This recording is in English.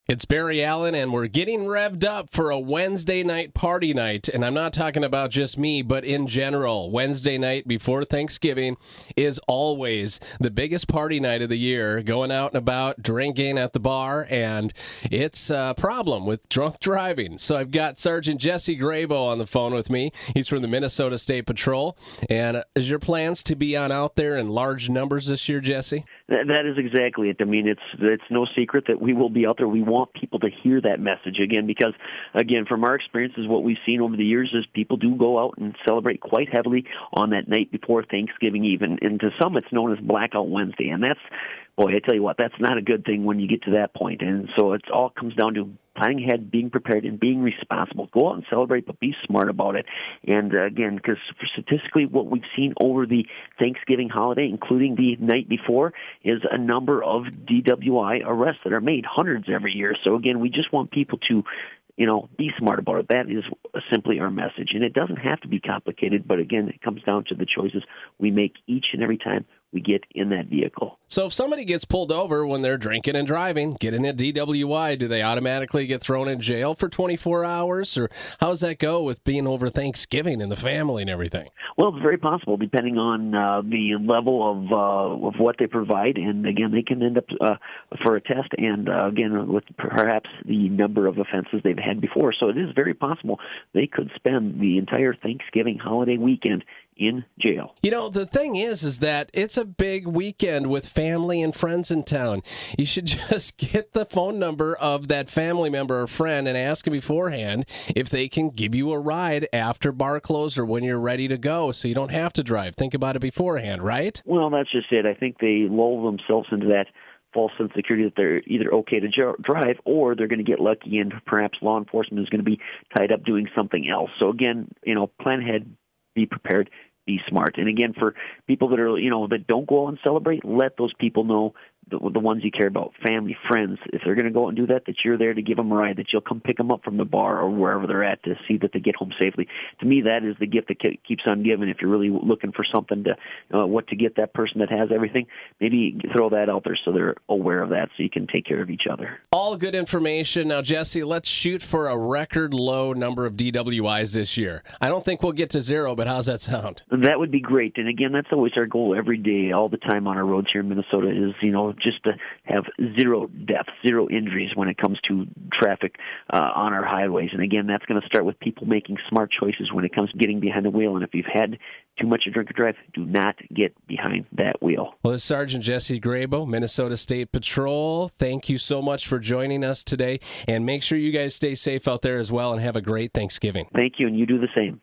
It's Barry Allen, and we're getting revved up for a Wednesday night party night. And I'm not talking about just me, but in general. Wednesday night before Thanksgiving is always the biggest party night of the year, going out and about, drinking at the bar, and it's a problem with drunk driving. So I've got Sergeant Jesse Grabow on the phone with me. He's from the Minnesota State Patrol. And is your plans to be on out there in large numbers this year, Jesse? That is exactly it. I mean, it's no secret that we will be out there. We want people to hear that message again, because again, from our experiences, what we've seen over the years is people do go out and celebrate quite heavily on that night before Thanksgiving Eve, and to some it's known as Blackout Wednesday, and that's, boy, I tell you what, that's not a good thing when you get to that point. And so it all comes down to planning ahead, being prepared, and being responsible. Go out and celebrate, but be smart about it. And again, because statistically what we've seen over the Thanksgiving holiday, including the night before, is a number of DWI arrests that are made, hundreds every year. So again, we just want people to be smart about it. That is simply our message. And it doesn't have to be complicated, but again, it comes down to the choices we make each and every time we get in that vehicle. So if somebody gets pulled over when they're drinking and driving, getting a DWI, do they automatically get thrown in jail for 24 hours? Or how does that go with being over Thanksgiving and the family and everything? Well, it's very possible, depending on the level of what they provide. And again, they can end up for a test, and again, with perhaps the number of offenses they've had before. So it is very possible they could spend the entire Thanksgiving holiday weekend in jail. The thing is that it's a big weekend with family and friends in town. You should just get the phone number of that family member or friend and ask them beforehand if they can give you a ride after bar close or when you're ready to go, so you don't have to drive. Think about it beforehand, right? Well, that's just it. I think they lull themselves into that false sense of security that they're either okay to drive, or they're going to get lucky and perhaps law enforcement is going to be tied up doing something else. So again, plan ahead, be prepared, be smart. And again, for people that are, that don't go out and celebrate, let those people know, the ones you care about, family, friends, if they're going to go out and do that, that you're there to give them a ride, that you'll come pick them up from the bar or wherever they're at to see that they get home safely. To me, that is the gift that keeps on giving. If you're really looking for something to, what to get that person that has everything, maybe throw that out there so they're aware of that, so you can take care of each other. All good information. Now, Jesse, let's shoot for a record low number of DWIs this year. I don't think we'll get to zero, but how's that sound? That would be great. And again, that's always our goal every day, all the time on our roads here in Minnesota is, just to have zero deaths, zero injuries when it comes to traffic on our highways. And again, that's going to start with people making smart choices when it comes to getting behind the wheel. And if you've had too much to drink or drive, do not get behind that wheel. Well, it's Sergeant Jesse Grabow, Minnesota State Patrol. Thank you so much for joining us today. And make sure you guys stay safe out there as well and have a great Thanksgiving. Thank you, and you do the same.